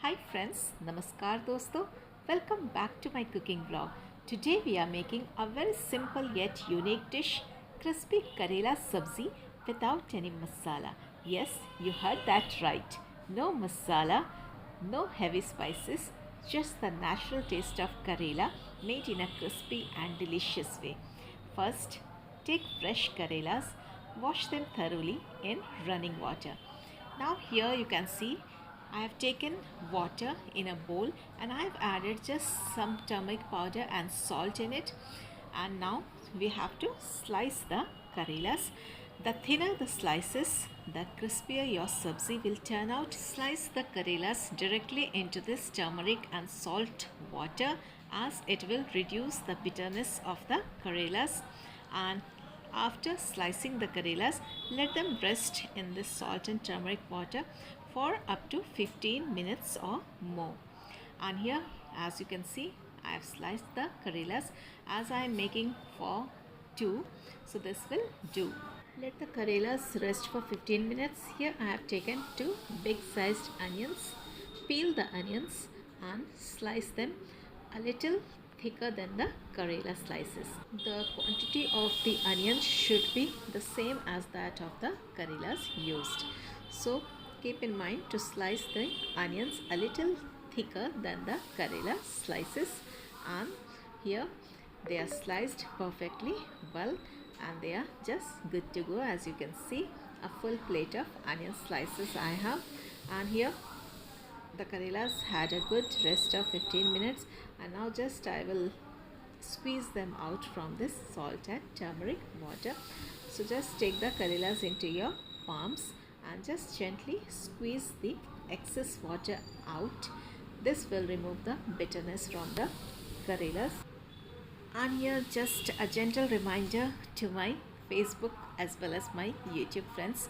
Hi friends, Namaskar dosto. Welcome back to my cooking vlog. Today we are making a very simple yet unique dish, crispy Karela sabzi without any masala. Yes, you heard that right. No masala, no heavy spices, just the natural taste of Karela made in a crispy and delicious way. First, take fresh Karelas, wash them thoroughly in running water. Now here you can see I have taken water in a bowl and I have added just some turmeric powder and salt in it, and now we have to slice the karelas. The thinner the slices, the crispier your sabzi will turn out. Slice the karelas directly into this turmeric and salt water as it will reduce the bitterness of the karelas. And after slicing the karelas, let them rest in this salt and turmeric water for up to 15 minutes or more. And here, as you can see, I have sliced the karelas as I am making for two, so this will do. Let the karelas rest for 15 minutes. Here I have taken two big sized onions. Peel the onions and slice them a little thicker than the karela slices. The quantity of the onions should be the same as that of the karelas used. So keep in mind to slice the onions a little thicker than the karela slices, and here they are sliced perfectly well and they are just good to go. As you can see, a full plate of onion slices I have, and here the karelas had a good rest of 15 minutes, and now just I will squeeze them out from this salt and turmeric water. So just take the karelas into your palms and just gently squeeze the excess water out. This will remove the bitterness from the karelas. And here just a gentle reminder to my Facebook as well as my YouTube friends.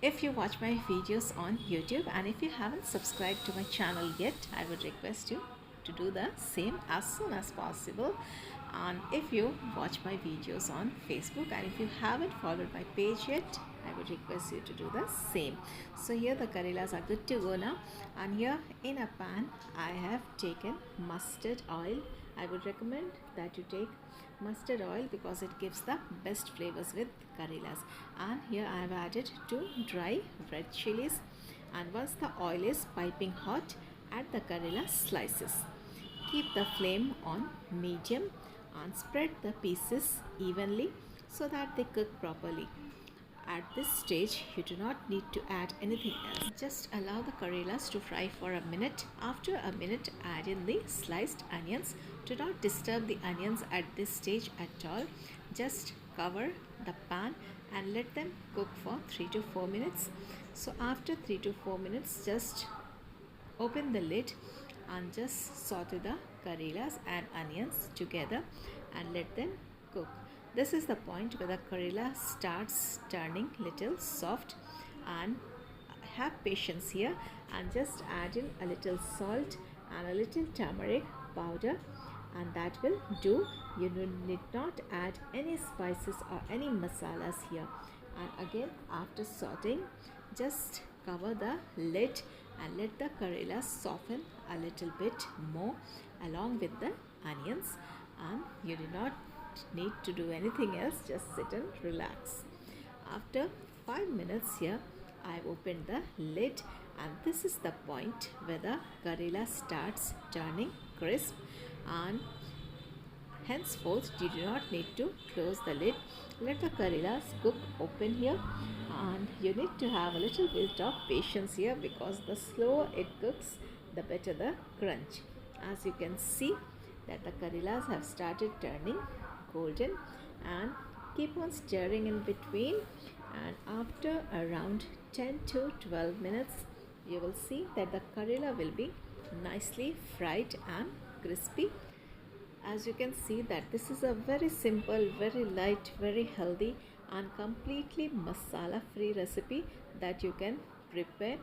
If you watch my videos on YouTube and if you haven't subscribed to my channel yet, I would request you to do the same as soon as possible. And if you watch my videos on Facebook and if you haven't followed my page yet, I would request you to do the same. So here the karelas are good to go now, and here in a pan I have taken mustard oil. I would recommend that you take mustard oil because it gives the best flavors with karelas. And here I have added 2 dry red chilies, and once the oil is piping hot, add the karela slices. Keep the flame on medium and spread the pieces evenly so that they cook properly. At this stage, you do not need to add anything else. Just allow the karelas to fry for a minute. After a minute, add in the sliced onions. Do not disturb the onions at this stage at all. Just cover the pan and let them cook for 3 to 4 minutes. So after 3 to 4 minutes, just open the lid and just saute the karelas and onions together and let them cook. This is the point where the karela starts turning little soft, and have patience here and just add in a little salt and a little turmeric powder, and that will do. You need not add any spices or any masalas here. And again, after sauteing, just cover the lid and let the karelas soften a little bit more along with the onions, and you do not need to do anything else, just sit and relax. After 5 minutes here, I've opened the lid, and this is the point where the karela starts turning crisp, and henceforth you do not need to close the lid. Let the karelas cook open here, and you need to have a little bit of patience here because the slower it cooks, the better the crunch. As you can see that the karelas have started turning golden, and keep on stirring in between, and after around 10 to 12 minutes you will see that the karela will be nicely fried and crispy. As you can see that this is a very simple, very light, very healthy and completely masala free recipe that you can prepare,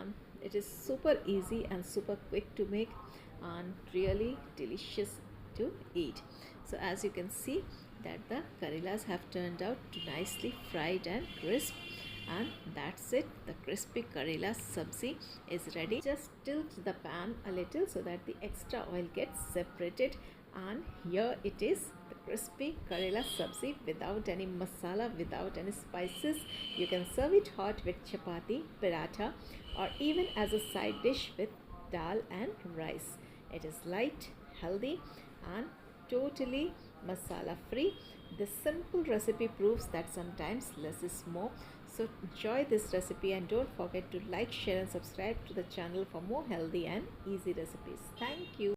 and it is super easy and super quick to make and really delicious to eat. So as you can see that the karelas have turned out nicely fried and crisp, And that's it. The crispy Karela sabzi is ready. Just tilt the pan a little so that the extra oil gets separated. And here it is, the crispy Karela sabzi without any masala, without any spices. You can serve it hot with chapati, paratha, or even as a side dish with dal and rice. It is light, healthy, and totally masala free. This simple recipe proves that sometimes less is more. So enjoy this recipe and don't forget to like, share and subscribe to the channel for more healthy and easy recipes. Thank you.